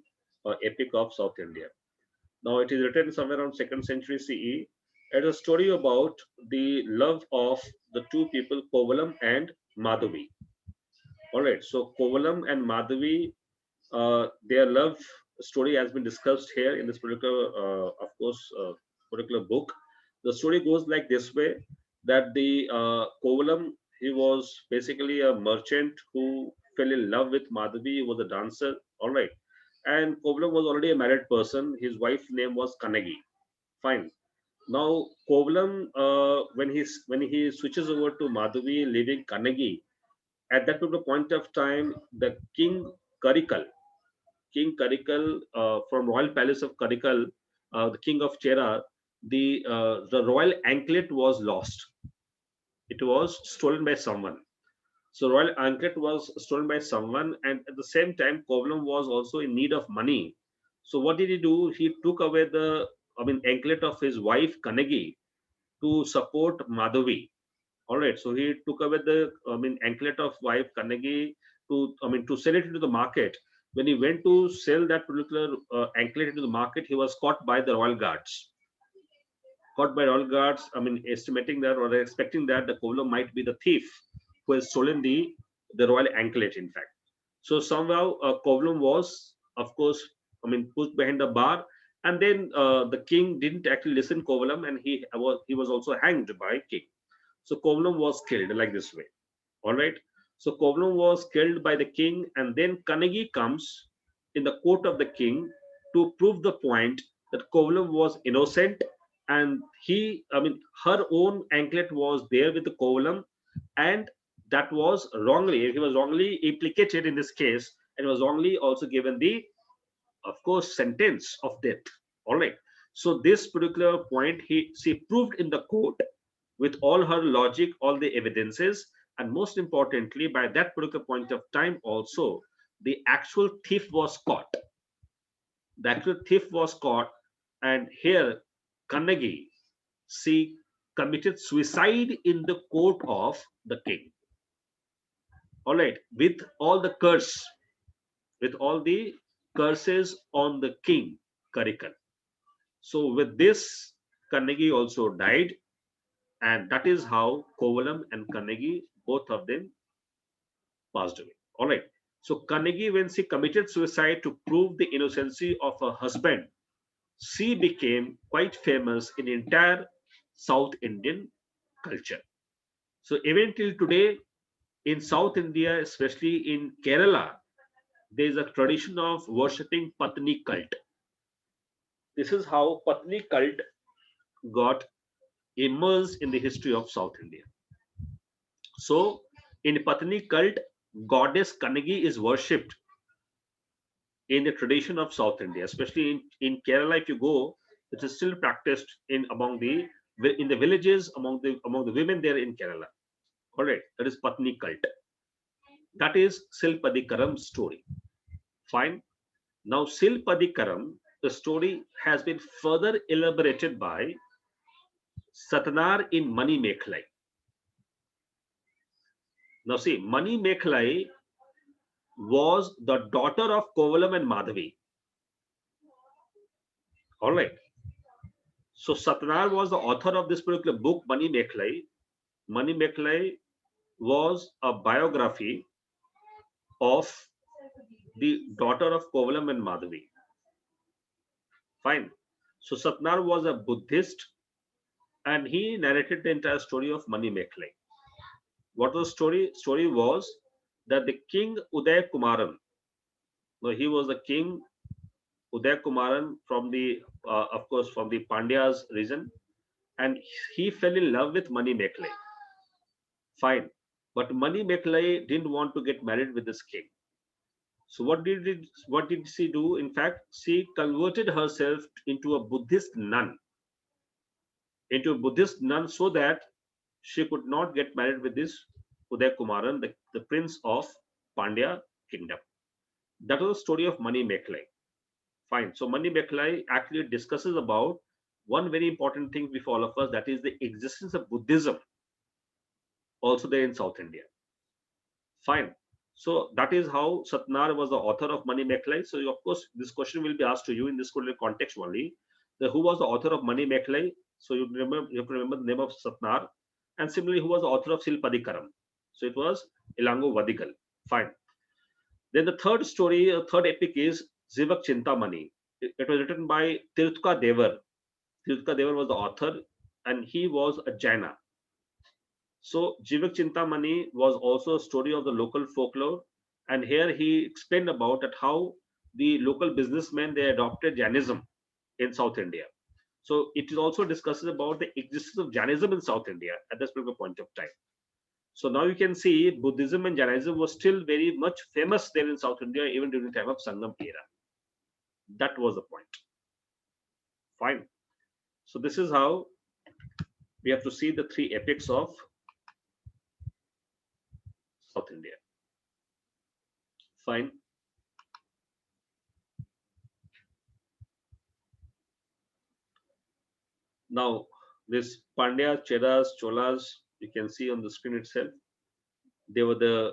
epic of South India. Now it is written somewhere around 2nd century CE. It is a story about the love of the two people, Kovalam and Madhavi. All right, so Kovalam and Madhavi, their love story has been discussed here in this particular, of course, particular book. The story goes like this way: that the Kovalam, he was basically a merchant who fell in love with Madhavi. He was a dancer, all right, and Kovalam was already a married person. His wife's name was Kanagi. Fine. Now Kovalam, when he switches over to Madhavi, leaving Kanagi, at that particular point of time, the Karikal, King Karikal from Royal Palace of Karikal, the king of Chera, the royal anklet was lost. It was stolen by someone. So royal anklet was stolen by someone, and at the same time, Kovalam was also in need of money. So what did he do? He took away the anklet of his wife Kanagi to support Madhavi. All right. So he took away the anklet of wife Kanagi to sell it into the market. When he went to sell that particular anklet into the market, he was caught by the royal guards. Caught by royal guards. Estimating that or expecting that the Kovalam might be the thief who has stolen the royal anklet. In fact, so somehow Kovalam was, of course, pushed behind the bar, and then the king didn't actually listen Kovalam, and he was also hanged by king. So Kovalam was killed like this way. All right. So Kovalam was killed by the king, and then Kanagi comes in the court of the king to prove the point that Kovalam was innocent, and her own anklet was there with the Kovalam, and that was wrongly, he was wrongly implicated in this case, and was wrongly also given the, of course, sentence of death. All right. So this particular point she proved in the court with all her logic, all the evidences, and most importantly, by that particular point of time also, the actual thief was caught. The actual thief was caught, and here Kannagi, she committed suicide in the court of the king. All right, with all the curses on the king, Karikal. So with this, Carnegie also died, and that is how Kovalam and Carnegie, both of them, passed away. All right. So Carnegie, when she committed suicide to prove the innocency of her husband, she became quite famous in entire South Indian culture. So even till today, in South India, especially in Kerala, there is a tradition of worshipping Patni cult. This is how Patni cult got immersed in the history of South India. So in Patni cult, goddess Kanagi is worshipped in the tradition of South India, especially in Kerala. If you go, it is still practiced in the villages among the women there in Kerala. All right, that is Patni cult. That is Silpadikaram story. Fine. Now Silpadikaram, the story has been further elaborated by Satnar in Mani Mekhlai. Now see, Mani Mekhlai was the daughter of Kovalam and Madhavi. All right. So Satnar was the author of this particular book, Mani Mekhlai. Mani Mekhlai was a biography of the daughter of Kovalam and Madhavi. Fine. So Satnar was a Buddhist, and he narrated the entire story of Mani Mekhlai. What was the story? Story was that the king Uday Kumaran, no, he was the king Uday Kumaran from the, of course, from the Pandyas region, and he fell in love with Mani Mekhlai. Fine, but Mani Mekhlai didn't want to get married with this king. So what did she do? In fact, she converted herself into a Buddhist nun, so that she could not get married with this Uday Kumaran, the prince of Pandya kingdom. That was the story of Mani Mekhlai. Fine. So Mani Mekhlai actually discusses about one very important thing for all of us, that is the existence of Buddhism also there in South India. Fine. So that is how Satnar was the author of Mani Mekhlai. So of course, this question will be asked to you in this context only. Who was the author of Mani Mekhlai? So you have to remember the name of Satnar. And similarly, who was the author of Silpadikaram? So it was Ilango Vadigal. Fine. Then the third story, third epic is Zivak Chintamani. It was written by Tirthka Devar. Tirthka Devar was the author, and he was a Jaina. So Jivak Chintamani was also a story of the local folklore, and here he explained about how the local businessmen, they adopted Jainism in South India. So it is also discusses about the existence of Jainism in South India at this particular point of time. So now you can see Buddhism and Jainism was still very much famous there in South India even during the time of Sangam era. That was the point. Fine. So this is how we have to see the three epics of South India. Fine. Now this Pandya, Cheras, Cholas, you can see on the screen itself. They were the,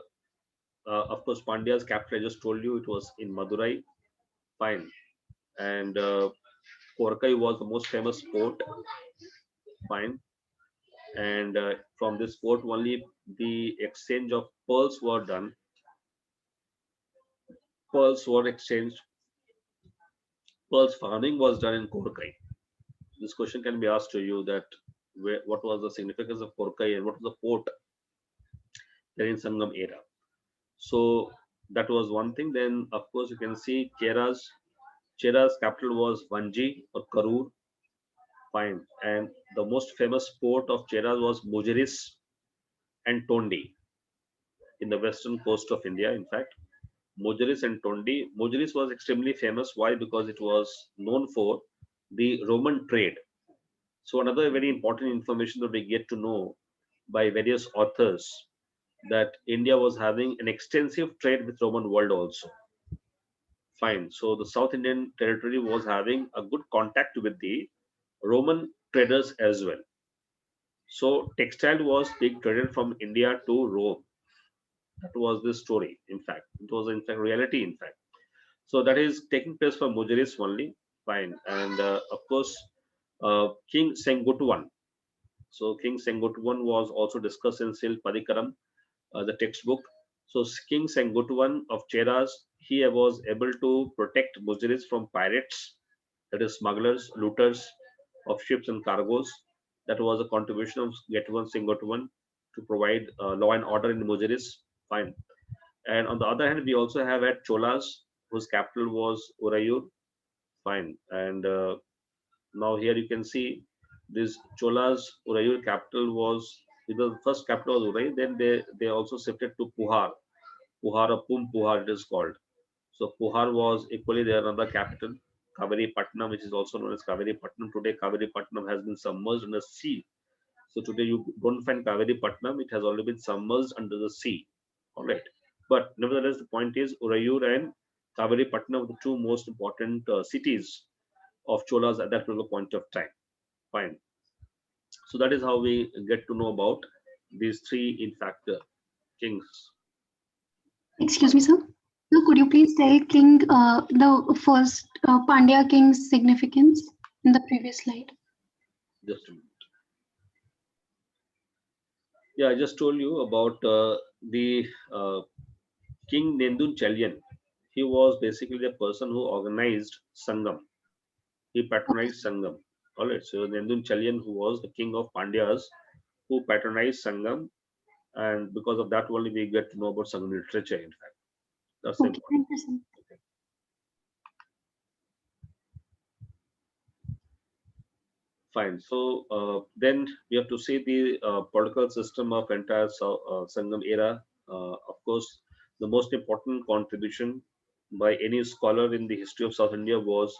of course, Pandya's capital. I just told you it was in Madurai. Fine. And Korkai was the most famous port. Fine. And from this port only the exchange of pearls were done. Pearls were exchanged. Pearls farming was done in Korkai. This question can be asked to you that what was the significance of Korkai and what was the port there in Sangam era. So that was one thing. Then of course you can see Chera's capital was Vanji or Karur. Fine. And the most famous port of Chera was Mujiris and Tondi in the western coast of India. In fact, Mujiris and Tondi. Mujiris was extremely famous. Why? Because it was known for the Roman trade. So another very important information that we get to know by various authors, that India was having an extensive trade with Roman world also. Fine. So the South Indian territory was having a good contact with the Roman traders as well. So textile was being traded from India to Rome. That was the story. In fact, it was in fact reality. In fact, so that is taking place for Mujiris only. Fine. And of course, King Sengotuvan. So King Sengotuvan was also discussed in Sil Padikaram, the textbook. So King Sengotuvan of Cheras, he was able to protect Muziris from pirates, that is smugglers, looters of ships and cargoes. That was a contribution of Getuvan Sengotuvan to provide law and order in Muziris. Fine. And on the other hand, we also have at Cholas, whose capital was Urayur. Fine. And now here you can see this Cholas Urayur capital was, the first capital was Uray, then they also shifted to Puhar. Puhar or Puhar it is called. So Puhar was equally their another capital. Kaveri Patnam, which is also known as Kaveri Patnam. Today Kaveri Patnam has been submerged in the sea. So today you don't find Kaveri Patnam, it has already been submerged under the sea. Alright. But nevertheless, the point is Urayur and Kaveri Patnam are the two most important cities of Cholas at that particular point of time. Fine. So that is how we get to know about these three, in fact, kings. Excuse me, sir. So could you please tell King, the first Pandya king's significance in the previous slide? Just a minute. Yeah, I just told you about the King Nendun Chalyan. He was basically the person who organized Sangam. He patronized Sangam. All right. So Nendun Chalyan, who was the king of Pandyas, who patronized Sangam, and because of that only we get to know about Sangam literature. In fact, that's Okay, important. thank you, sir. Fine. So then we have to see the political system of entire Sangam era. Of course, the most important contribution by any scholar in the history of South India was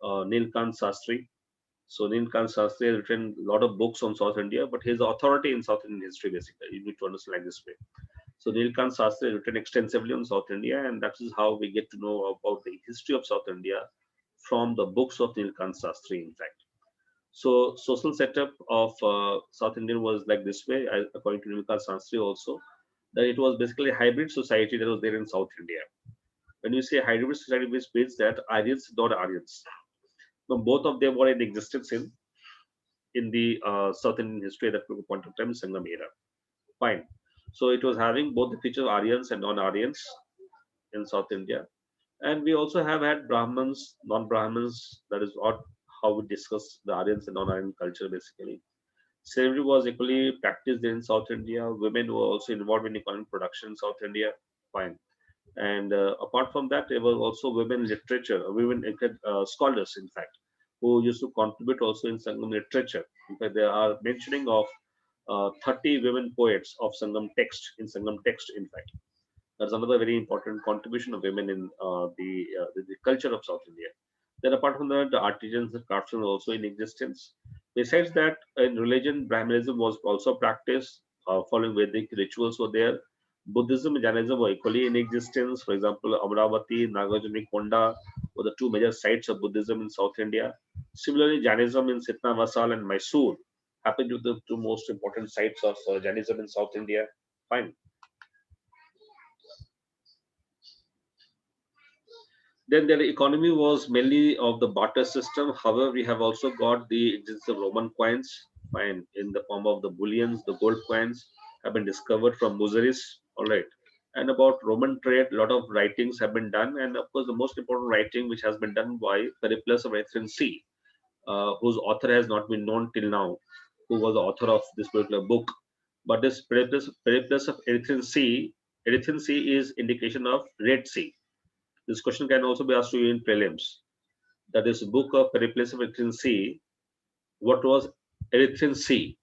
Nilkant Sastri. So Nilkant Sastri has written a lot of books on South India, but he is the authority in South Indian history basically. You need to understand like this way. So Nilkant Sastri has written extensively on South India, and that is how we get to know about the history of South India from the books of Nilkant Sastri, in fact. So social setup of South Indian was like this way, according to Nilkant Sastri also, that it was basically a hybrid society that was there in South India. When you say hybrid society, which means that Aryans, not Aryans. Now, both of them were in existence in the South Indian history at that point of time, Sangam era. Fine. So it was having both the features of Aryans and non-Aryans in South India. And we also have had Brahmins, non-Brahmins. That is what how we discuss the Aryans and non-Aryan culture basically. Slavery was equally practiced in South India. Women were also involved in economic production in South India. Fine. And apart from that, there was also women literature, women scholars, in fact, who used to contribute also in Sangam literature. In fact, there are mentioning of 30 women poets of Sangam text, in Sangam text, in fact. That's another very important contribution of women in the culture of South India. Then apart from that, the artisans and craftsmen are also in existence. Besides that, in religion, Brahmanism was also practiced, following Vedic rituals were there. Buddhism and Jainism were equally in existence. For example, Amravati, Nagarjuna Konda were the two major sites of Buddhism in South India. Similarly, Jainism in Sitna Vasal and Mysore happened to be the two most important sites of Jainism in South India. Fine. Then their economy was mainly of the barter system. However, we have also got the existence of Roman coins, fine, in the form of the bullions, the gold coins have been discovered from Muziris. All right. And about Roman trade, a lot of writings have been done. And of course, the most important writing which has been done by Periplus of Erythraean Sea, whose author has not been known till now, who was the author of this particular book. But this Periplus of Erythraean Sea is indication of Red Sea. This question can also be asked to you in prelims. That is book of Periplus of Erythraean Sea. What was Erythraean Sea?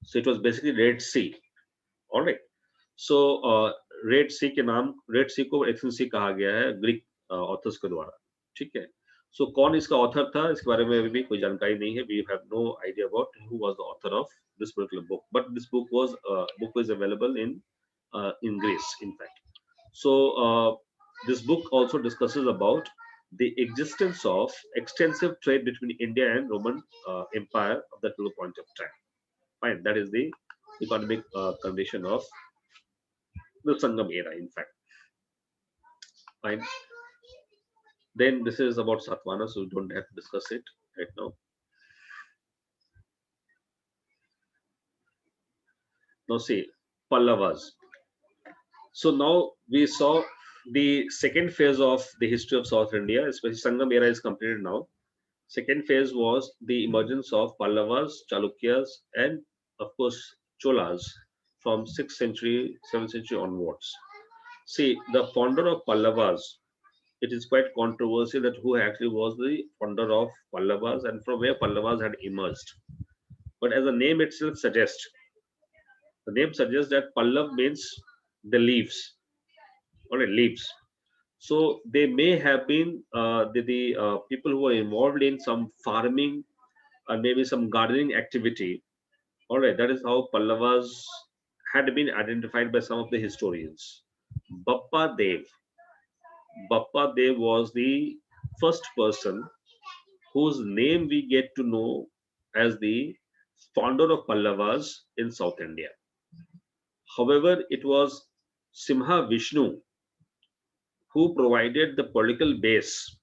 So it was basically Red Sea. All right. So red sea के नाम red सी को Erythraean सी कहा गया है Greek authors के द्वारा. ठीक है. सो कौन इसका ऑथर था इसके बारे में अभी भी कोई जानकारी नहीं है. We have no idea about who was the author of this particular book, but this book was available in Greece, in fact. So this book also discusses about the existence of extensive trade between India and Roman Empire at that point of time. Fine, that is the economic condition of the Sangam era, in fact. Fine. Then this is about Satvana, so we don't have to discuss it right now. Now see, Pallavas. So now we saw the second phase of the history of South India, especially Sangam era is completed now. Second phase was the emergence of Pallavas, Chalukyas, and of course Cholas from 6th century, 7th century onwards. See, the founder of Pallavas, it is quite controversial that who actually was the founder of Pallavas and from where Pallavas had emerged. But as the name itself suggests, the name suggests that Pallav means the leaves, or leaves. So they may have been the people who were involved in some farming or maybe some gardening activity. All right, that is how Pallavas had been identified by some of the historians. Bappa Dev. Bappa Dev was the first person whose name we get to know as the founder of Pallavas in South India. However, it was Simha Vishnu who provided the political base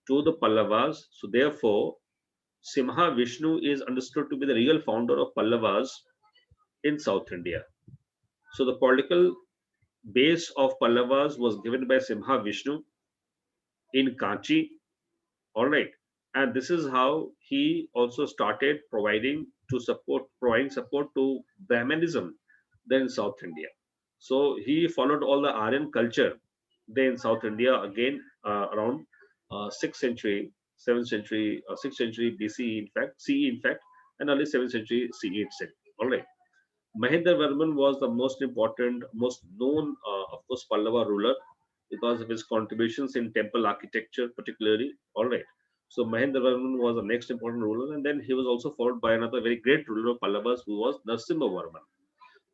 to the Pallavas. So therefore, Simha Vishnu is understood to be the real founder of Pallavas in South India. So the political base of Pallavas was given by Simha Vishnu in Kanchi. All right. And this is how he also started providing support to Brahmanism then in South India. So he followed all the Aryan culture then in South India again around 6th century, 7th century, 6th century BCE in fact, CE in fact, and early 7th century CE itself. All right. Mahendra Varman was the most important, most known, of course, Pallava ruler because of his contributions in temple architecture, particularly. All right. So Mahendra Varman was the next important ruler, and then he was also followed by another very great ruler of Pallavas, who was Narasimha Varman.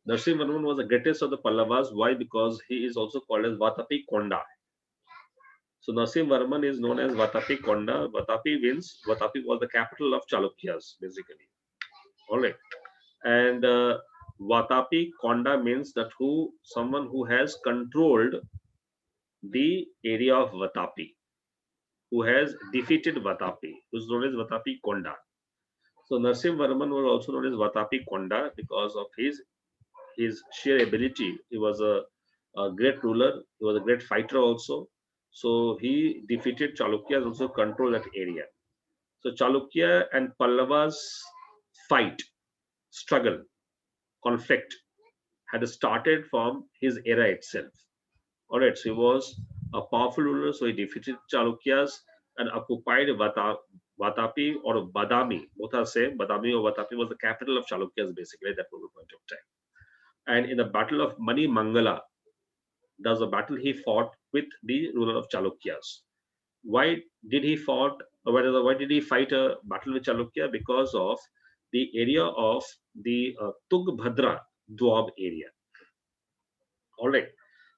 Narasimha Varman was the greatest of the Pallavas. Why? Because he is also called as Vatapi Konda. So Narasimha Varman is known as Vatapi Konda. Vatapi was the capital of Chalukyas, basically. All right. And Vatapi Konda means that someone who has controlled the area of Vatapi, who has defeated Vatapi, who is known as Vatapi Konda. So Narasimha Varman was also known as Vatapi Konda because of his sheer ability. He was a great ruler. He was a great fighter also. So he defeated Chalukya and also controlled that area. So Chalukya and Pallavas fight, struggle, conflict had started from his era itself. All right, so he was a powerful ruler, so he defeated Chalukyas and occupied Vatapi or Badami. Both are same. Badami or Vatapi was the capital of Chalukyas basically at that point of time. And in the battle of Mani Mangala, that was a battle he fought with the ruler of Chalukyas. Why did he fought? Why did he fight a battle with Chalukya? Because of the area of the Tungbhadra Dwab area. All right.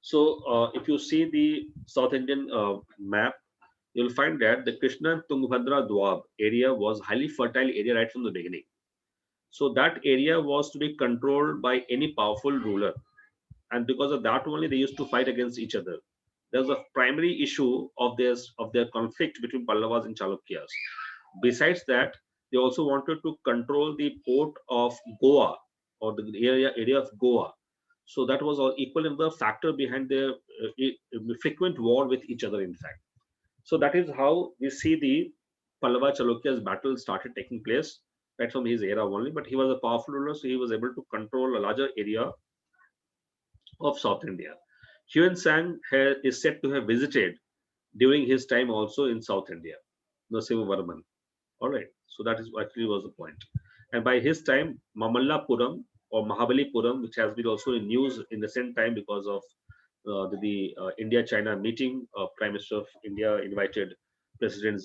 So if you see the South Indian map, you'll find that the Krishna and Tungbhadra Dwab area was highly fertile area right from the beginning. So that area was to be controlled by any powerful ruler, and because of that only they used to fight against each other. There was a primary issue of their conflict between Pallavas and Chalukyas. Besides that, they also wanted to control the port of Goa or the area of Goa. So that was all equal in the factor behind their frequent war with each other, in fact. So that is how we see the Pallava Chalukyas battle started taking place right from his era only. But he was a powerful ruler, so he was able to control a larger area of South India. Huan Sang is said to have visited during his time also in South India, Narasimha Varman. All right, so that is actually was the point. And by his time, Mamallapuram or Mahabalipuram, which has been also in news in the same time because of the India-China meeting, Prime Minister of India invited President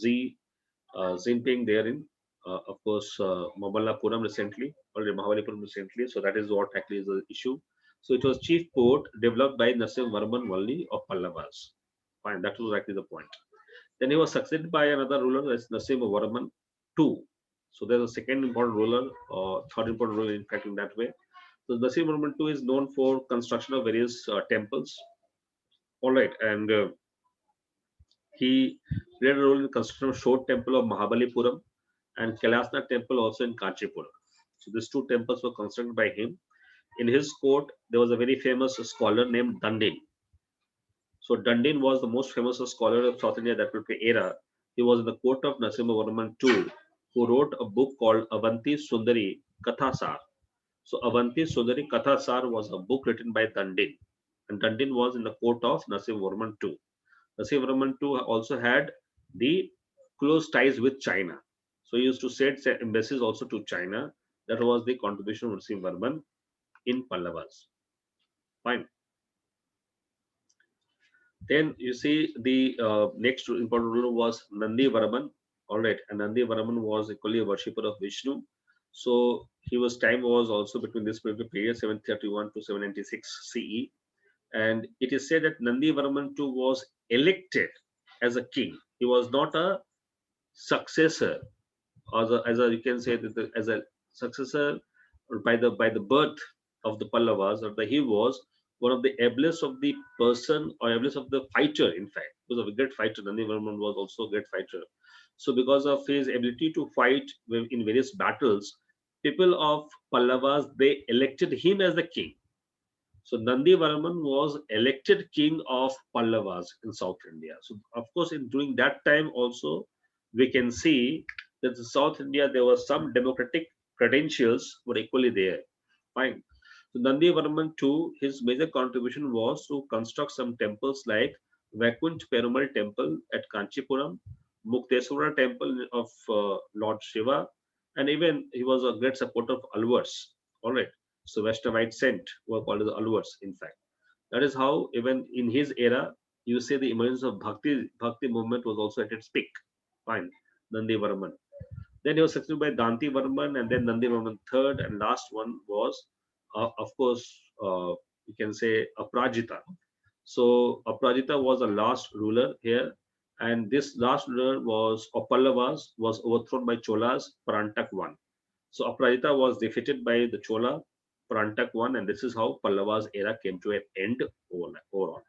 Jinping there in, of course, Mamallapuram recently, or Mahabalipuram recently. So that is what actually is the issue. So it was chief port developed by Narasimha Varman Valli of Pallavas. Fine, that was actually the point. Then he was succeeded by another ruler, that's Narasimha Varman II. So there's a second important ruler, or third important ruler, in fact, in that way. So Narasimha Varman II is known for construction of various temples. All right, and He played a role in the construction of Shore Temple of Mahabalipuram and Kailasnath Temple also in Kanchipuram. So these two temples were constructed by him. In his court, there was a very famous scholar named Dandin. So Dandin was the most famous scholar of South India that era. He was in the court of Narasimhavarman II, who wrote a book called Avanti Sundari Kathasar. So Avanti Sundari Kathasar was a book written by Dandin, and Dandin was in the court of Narasimhavarman II. Narasimhavarman II also had the close ties with China. So he used to send embassies also to China. That was the contribution of Narasimhavarman in Pallavas. Fine. Then you see the next important ruler was Nandi Varman. All right, and Nandi Varman was equally a worshipper of Vishnu. So his time was also between this period 731 to 796 CE. And it is said that Nandi Varman II was elected as a king. He was not a successor, or as a you can say that as a successor by the birth of the Pallavas, or he was one of the ablest of the person or ablest of the fighter. In fact, he was a great fighter. Nandi Varman was also a great fighter. So because of his ability to fight in various battles, people of Pallavas, they elected him as the king. So Nandi Varman was elected king of Pallavas in South India. So of course, during that time also, we can see that in South India there were some democratic credentials were equally there. Fine. So Nandi Varman II, his major contribution was to construct some temples like Vaikunt Perumal Temple at Kanchipuram, Mukteswara Temple of Lord Shiva, and even he was a great supporter of Alvars. All right. So Vaishnavite sent were called as Alvars, in fact. That is how even in his era, you say the emergence of Bhakti movement was also at its peak. Fine. Nandi Varman. Then he was succeeded by Danti Varman, and then Nandi Varman III, and last one was, of course, you can say Aprajita. So Aprajita was the last ruler here, and this last ruler was of Pallavas was overthrown by Cholas, Parantak I. So Aprajita was defeated by the Chola, Parantak I, and this is how Pallavas era came to an end overall.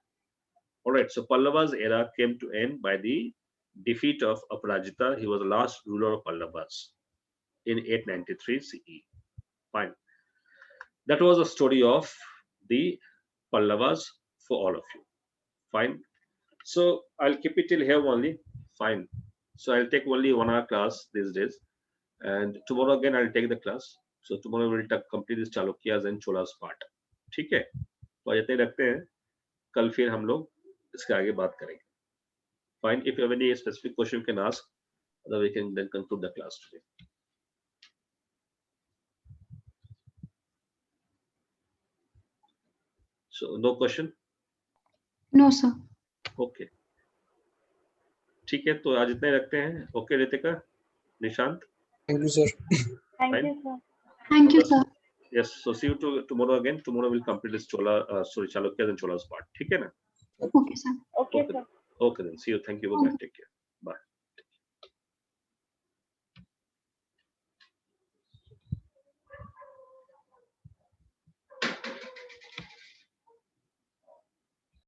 All right, so Pallavas era came to end by the defeat of Aparajita. He was the last ruler of Pallavas in 893 CE. Fine. That was the story of the Pallavas for all of you. Fine. So I'll keep it till here only. Fine. So I'll take only 1 hour class these days. And tomorrow again I'll take the class. So tomorrow we'll complete this Chalukyas and Cholas part. ठीक है? तो इतने रखते हैं. कल फिर हम लोग इसके आगे बात करेंगे. Fine. If you have any specific question, you can ask. Otherwise, we can then conclude the class today. So no question? No, sir. Okay. ठीक है, तो आज इतने रखते हैं. Okay, Ritika, Nishant. Thank you, sir. Thank you, sir. Thank you, sir. Yes. So see you tomorrow again. Tomorrow we'll complete this Chalukyas and Cholas part. ठीक है ना? Okay, sir. Okay, sir. Okay then. See you. Thank you. Bye. Take care.